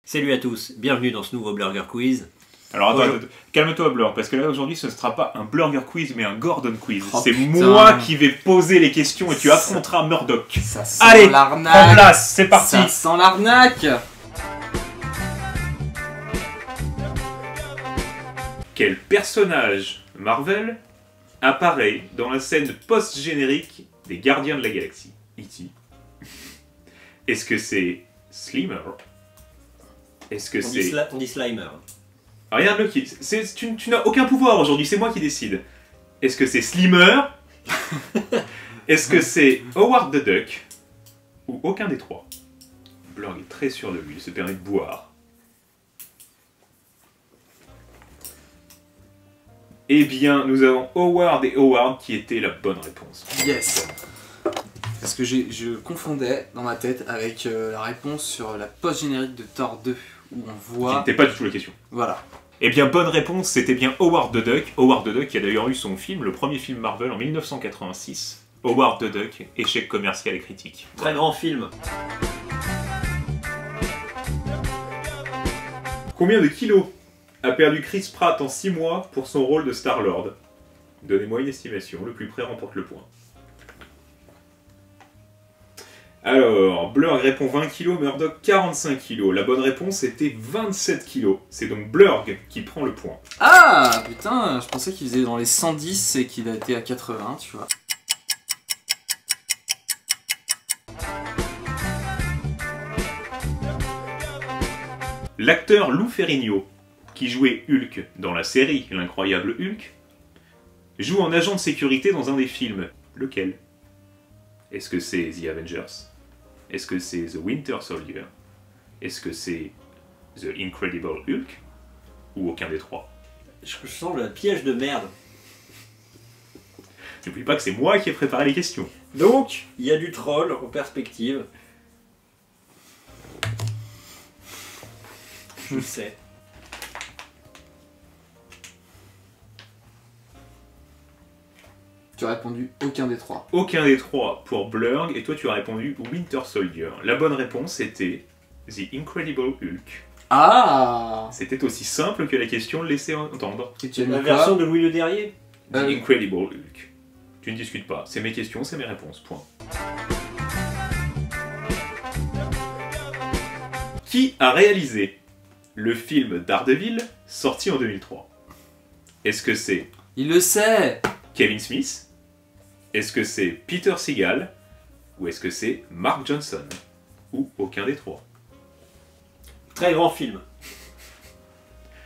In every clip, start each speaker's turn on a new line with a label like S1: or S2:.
S1: Salut à tous, bienvenue dans ce nouveau Burger Quiz.
S2: Alors attends, calme-toi Blur, parce que là aujourd'hui ce ne sera pas un Burger Quiz mais un Gordon Quiz.
S3: Oh,
S2: c'est
S3: putain.
S2: moi qui vais poser les questions et tu affronteras Murdoch.
S3: Ça sent
S2: Allez,
S3: l'arnaque.
S2: en place, c'est parti.
S3: Ça sent l'arnaque.
S2: Quel personnage Marvel apparaît dans la scène post-générique des Gardiens de la Galaxie E.T. Est-ce que c'est Slimer? Est-ce que c'est...
S1: On dit Slimer.
S2: Ah, regarde-le, tu n'as aucun pouvoir aujourd'hui, c'est moi qui décide. Est-ce que c'est Slimer? Est-ce que c'est Howard the Duck? Ou aucun des trois? Blurg est très sûr de lui, il se permet de boire. Eh bien, nous avons Howard et Howard qui étaient la bonne réponse.
S3: Yes. Parce que je confondais dans ma tête avec la réponse sur la post-générique de Thor 2, où on
S2: Qui
S3: voit...
S2: n'était pas du tout la question.
S3: Voilà.
S2: Eh bien, bonne réponse, c'était bien Howard the Duck. Howard the Duck qui a d'ailleurs eu son film, le premier film Marvel en 1986. Howard the Duck, échec commercial et critique.
S1: Très grand film.
S2: Combien de kilos a perdu Chris Pratt en 6 mois pour son rôle de Star-Lord? Donnez-moi une estimation, le plus près remporte le point. Alors, Blurg répond 20 kg, Murdoch 45 kg. La bonne réponse était 27 kg. C'est donc Blurg qui prend le point.
S3: Ah putain, je pensais qu'il faisait dans les 110 et qu'il a été à 80, tu vois.
S2: L'acteur Lou Ferrigno, qui jouait Hulk dans la série L'incroyable Hulk, joue en agent de sécurité dans un des films. Lequel? Est-ce que c'est The Avengers? Est-ce que c'est The Winter Soldier? Est-ce que c'est The Incredible Hulk? Ou aucun des trois?
S1: Je sens le piège de merde.
S2: N'oublie pas que c'est moi qui ai préparé les questions.
S1: Donc, il y a du troll en perspective. Je le sais.
S3: Tu as répondu aucun des trois.
S2: Aucun des trois pour Blurg, et toi tu as répondu Winter Soldier. La bonne réponse était The Incredible Hulk.
S3: Ah.
S2: C'était aussi simple que la question le laissait entendre.
S3: Et tu as mis
S1: La
S3: quoi?
S1: version de Louis le Derrier.
S2: The Incredible Hulk. Tu ne discutes pas, c'est mes questions, c'est mes réponses, point. Qui a réalisé le film Daredevil sorti en 2003? Est-ce que c'est
S3: Il le sait.
S2: Kevin Smith? Est-ce que c'est Peter Segal? Ou est-ce que c'est Mark Johnson? Ou aucun des trois?
S1: Très grand film.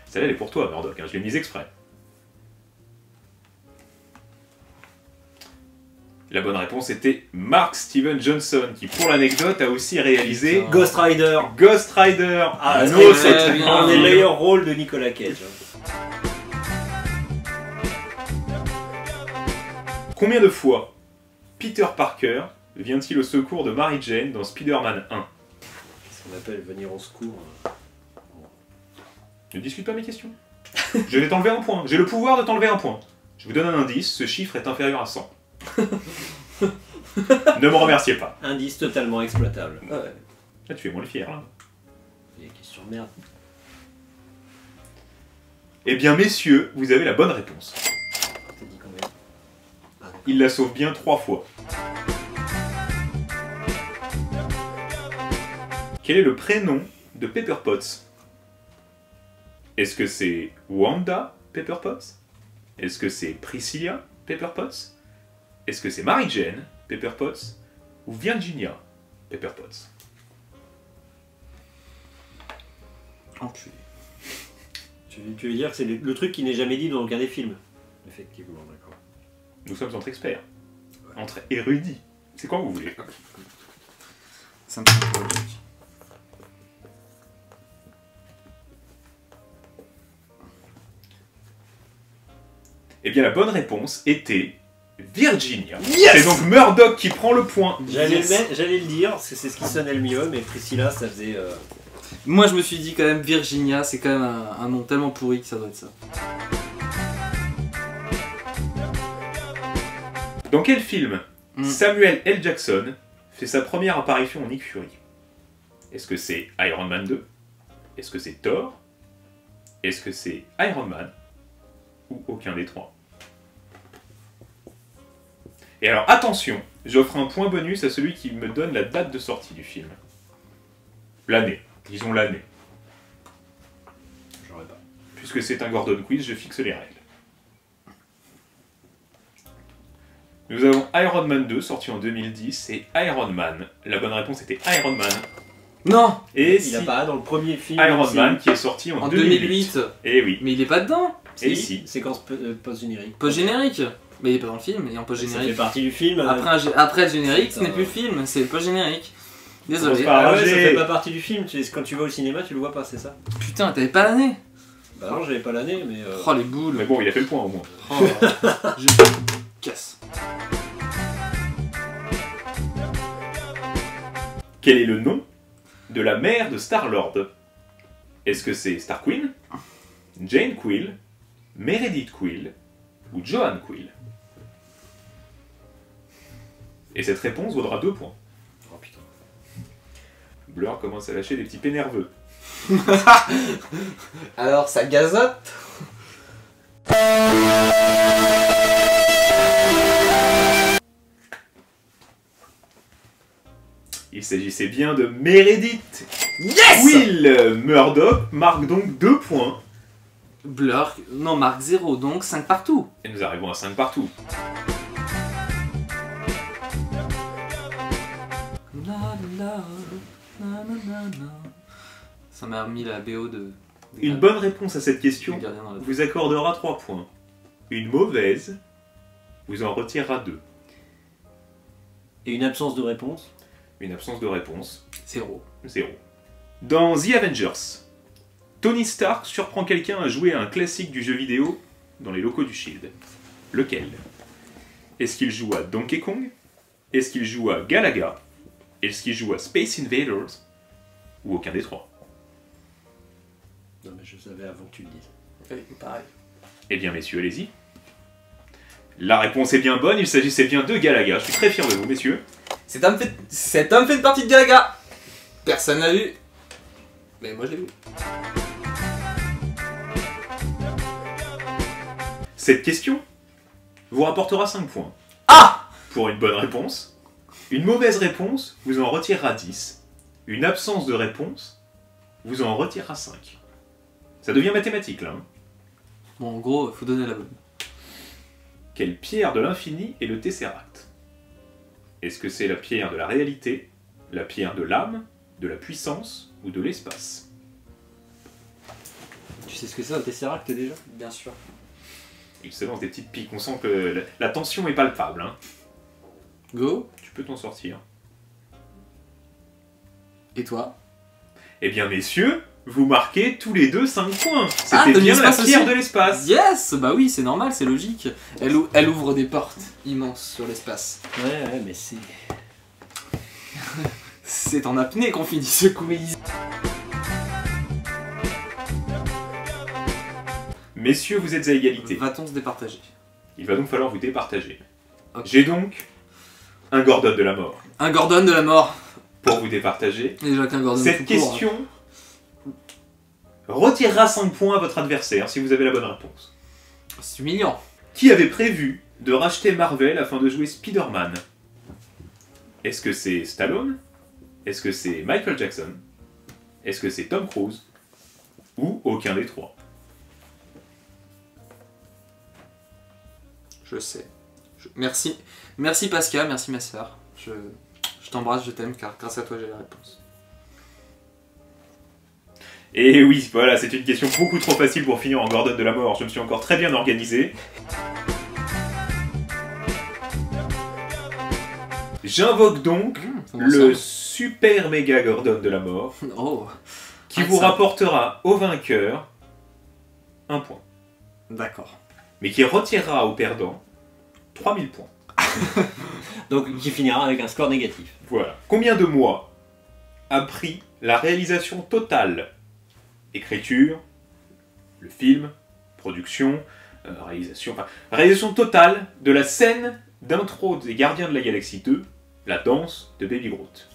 S2: Celle-là, elle est pour toi, Murdoch, hein, je l'ai mise exprès. La bonne réponse était Mark Steven Johnson, qui, pour l'anecdote, a aussi réalisé
S3: Putain.
S1: Ghost Rider.
S2: Ghost Rider.
S1: Ah,
S2: un
S1: très
S2: autre
S1: bien.
S3: très bien.
S1: Un des meilleurs rôles de Nicolas Cage.
S2: Combien de fois Peter Parker vient-il au secours de Mary Jane dans Spider-Man 1?
S1: Ce qu'on appelle venir au secours.
S2: Ne discute pas mes questions. Je vais t'enlever un point. J'ai le pouvoir de t'enlever un point. Je vous donne un indice, ce chiffre est inférieur à 100. Ne me remerciez pas.
S1: Indice totalement exploitable. Ouais.
S2: Là, tu es moins le fier, là.
S1: Il y a des questions de merde.
S2: Eh bien, messieurs, vous avez la bonne réponse.
S1: T'as dit combien? Ah, d'accord.
S2: Il la sauve bien 3 fois. Quel est le prénom de Pepper Potts? Est-ce que c'est Wanda Pepper Potts? Est-ce que c'est Priscilla Pepper Potts? Est-ce que c'est Mary Jane Pepper Potts? Ou Virginia Pepper Potts?
S3: Enculé.
S1: Tu veux dire que c'est le truc qui n'est jamais dit dans aucun des films? Effectivement, d'accord.
S2: Nous sommes entre experts. Entre érudits. C'est quoi vous voulez?
S3: Ça me semble pas logique.
S2: Eh bien, la bonne réponse était Virginia.
S3: Yes.
S2: C'est donc Murdoch qui prend le point.
S1: J'allais
S3: Yes.
S1: le dire, parce que c'est ce qui sonnait le mieux, mais Priscilla, ça faisait...
S3: Moi je me suis dit quand même Virginia, c'est quand même un nom tellement pourri que ça doit être ça.
S2: Dans quel film Samuel L. Jackson fait sa première apparition en Nick Fury? Est-ce que c'est Iron Man 2? Est-ce que c'est Thor? Est-ce que c'est Iron Man? Ou aucun des trois? Et alors attention, j'offre un point bonus à celui qui me donne la date de sortie du film. L'année, disons l'année.
S1: J'aurais pas.
S2: Puisque c'est un Gordon Quiz, je fixe les règles. Nous avons Iron Man 2, sorti en 2010, et Iron Man. La bonne réponse était Iron Man.
S3: Non!
S2: Et
S1: Il apparaît dans le premier film.
S2: Iron
S1: c'est-
S2: Man qui est sorti en 2008. Et oui.
S3: Mais il est pas dedans!
S2: Et si.
S1: Séquence post-générique.
S3: Post-générique! Mais il est pas dans le film, il est en
S1: Ça fait
S3: post-générique.
S1: partie du film.
S3: Après le générique, ce
S1: Putain.
S3: n'est plus le film, c'est le post-générique.
S2: Commence
S3: Désolé.
S2: par-
S1: Ah ouais, ça
S2: Arrangé.
S1: fait pas partie du film. Quand tu vas au cinéma, tu le vois pas, c'est ça?
S3: Putain, t'avais pas l'année?
S1: Bah non, j'avais pas l'année, mais.
S3: Oh les boules.
S2: Mais bon, il a fait le point au moins.
S3: Oh, je casse.
S2: Quel est le nom de la mère de Star-Lord? Est-ce que c'est Star Queen, Jane Quill, Meredith Quill ou Joanne Quill? Et cette réponse vaudra 2 points.
S1: Oh putain.
S2: Blur commence à lâcher des petits pets nerveux.
S3: Alors ça gazote?
S2: Il s'agissait bien de Meredith
S3: Yes!
S2: Quill. Murdoch marque donc 2 points.
S3: Blur, non, marque 0, donc 5 partout.
S2: Et nous arrivons à 5 partout.
S3: Ça m'a remis la BO de...
S2: Une bonne réponse à cette
S3: du
S2: question
S3: Gardien dans la-
S2: vous accordera 3 points. Une mauvaise vous en retirera 2.
S1: Et une absence de réponse.
S2: Une absence de réponse,
S3: 0.
S2: 0. Dans The Avengers, Tony Stark surprend quelqu'un à jouer à un classique du jeu vidéo dans les locaux du Shield. Lequel? Est-ce qu'il joue à Donkey Kong? Est-ce qu'il joue à Galaga? Est-ce qu'il joue à Space Invaders? Ou aucun des trois?
S1: Non, mais je savais avant que tu le dises.
S3: Pareil.
S2: Eh bien, messieurs, allez-y. La réponse est bien bonne, il s'agissait bien de Galaga. Je suis très fier de vous, messieurs.
S3: Cet homme fait une partie de Galaga. Personne l'a vu. Mais moi je l'ai vu.
S2: Cette question vous rapportera 5 points.
S3: Ah!
S2: Pour une bonne réponse. Une mauvaise réponse vous en retirera 10. Une absence de réponse vous en retirera 5. Ça devient mathématique, là. Hein.
S3: Bon, en gros, faut donner la bonne.
S2: Quelle pierre de l'infini est le Tesseract? Est-ce que c'est la pierre de la réalité, la pierre de l'âme, de la puissance ou de l'espace?
S1: Tu sais ce que c'est un Tesseract déjà?
S3: Bien sûr.
S2: Il se lance des petites piques, on sent que la tension est palpable. Hein.
S3: Go.
S2: Tu peux t'en sortir.
S3: Et toi?
S2: Eh bien, messieurs, vous marquez tous les deux 5 points.
S3: Ah,
S2: C'était
S3: de
S2: bien la
S3: l'espace
S2: pierre
S3: aussi.
S2: de l'espace.
S3: Yes! Bah oui, c'est normal, c'est logique. Elle ouvre des portes immenses sur l'espace.
S1: Ouais, mais c'est.
S3: C'est en apnée qu'on finit ce quiz.
S2: Messieurs, vous êtes à égalité.
S3: Va-t-on se départager?
S2: Il va donc falloir vous départager.
S3: Ok.
S2: J'ai donc un Gordon de la mort.
S3: Un Gordon de la mort.
S2: Pour vous départager,
S3: Déjà qu'un Gordon
S2: cette
S3: tout court, hein.
S2: question retirera 5 points à votre adversaire si vous avez la bonne réponse.
S3: C'est humiliant.
S2: Qui avait prévu de racheter Marvel afin de jouer Spider-Man? Est-ce que c'est Stallone? Est-ce que c'est Michael Jackson? Est-ce que c'est Tom Cruise? Ou aucun des trois?
S3: Je sais. Merci. Merci Pascal, merci ma soeur. Je t'embrasse, je t'aime car grâce à toi j'ai la réponse.
S2: Et oui, voilà, c'est une question beaucoup trop facile pour finir en Gordon de la mort. Je me suis encore très bien organisé. J'invoque donc
S3: Comment
S2: le
S3: ça
S2: super méga Gordon de la mort
S3: Oh,
S2: qui
S3: Ah,
S2: vous
S3: ça.
S2: rapportera au vainqueur 1 point.
S3: d'accord.
S2: Mais qui retirera au perdant 3000 points.
S1: Donc, qui finira avec un score négatif.
S2: Voilà. Combien de mois a pris la réalisation totale? Écriture, le film, production, réalisation totale de la scène d'intro des Gardiens de la Galaxie 2, la danse de Baby Groot.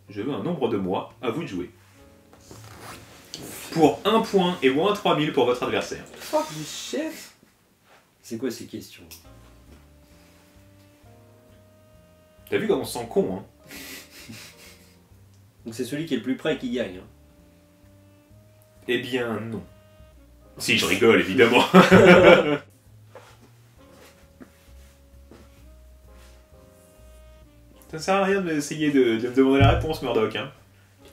S2: Je veux un nombre de mois, à vous de jouer. pour 1 point et moins 3000 pour votre adversaire.
S3: Fuck this shit.
S1: C'est quoi ces questions?
S2: T'as vu comment on se sent con, hein?
S1: Donc c'est celui qui est le plus près qui gagne. Hein.
S2: Eh bien, non. Si, je rigole, évidemment. Ça sert à rien d'essayer de me demander la réponse, Murdoch, hein.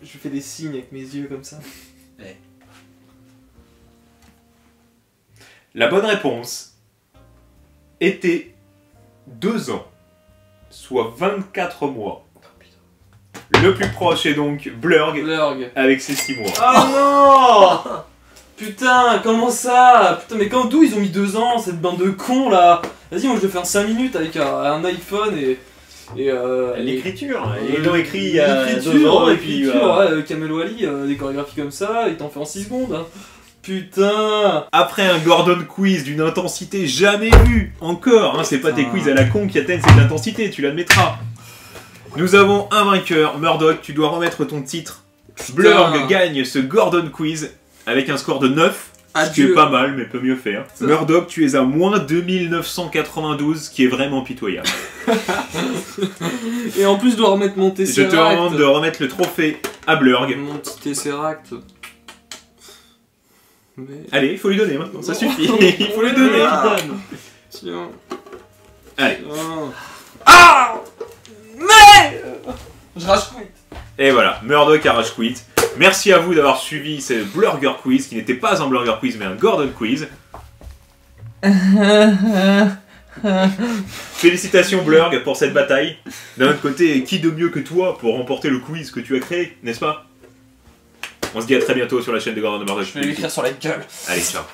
S3: Je fais des signes avec mes yeux comme ça.
S1: Ouais.
S2: La bonne réponse était 2 ans, soit 24 mois. Le plus proche est donc Blurg,
S3: Blurg.
S2: avec ses 6 mois.
S3: Oh non. Putain, comment ça? Putain, mais d'où ils ont mis 2 ans, cette bande de cons là? Vas-y, moi je vais faire 5 minutes avec un iPhone et
S1: l'écriture, ils l'ont écrit il y a 2 ans et puis...
S3: ouais, Kamel Wally, des chorégraphies comme ça, il t'en fait en 6 secondes. Hein. Putain.
S2: Après un Gordon quiz d'une intensité jamais vue, encore, hein, c'est pas tes quiz à la con qui atteignent cette intensité, tu l'admettras. Nous avons un vainqueur, Murdoch, tu dois remettre ton titre. Blurg gagne ce Gordon quiz avec un score de 9. Ce qui est pas mal, mais peut mieux faire. Murdoch, tu es à moins 2992, ce qui est vraiment pitoyable.
S3: Et en plus, je dois remettre mon Tesseract.
S2: Je te demande de remettre le trophée à Blurg.
S3: Mon petit Tesseract. Mais...
S2: Allez, il faut lui donner maintenant, ça suffit. Il faut lui donner.
S3: Tiens.
S2: Allez.
S3: Tiens. Ah. Mais je rage quit.
S2: Et voilà, Murdoch a rage quit. Merci à vous d'avoir suivi ce Blurger Quiz, qui n'était pas un Blurger Quiz, mais un Gordon Quiz. Félicitations Blurg pour cette bataille. D'un autre côté, qui de mieux que toi pour remporter le quiz que tu as créé, n'est-ce pas? On se dit à très bientôt sur la chaîne de Gordon de Murdoch.
S3: Je vais lui écrire sur la gueule.
S2: Allez, ciao.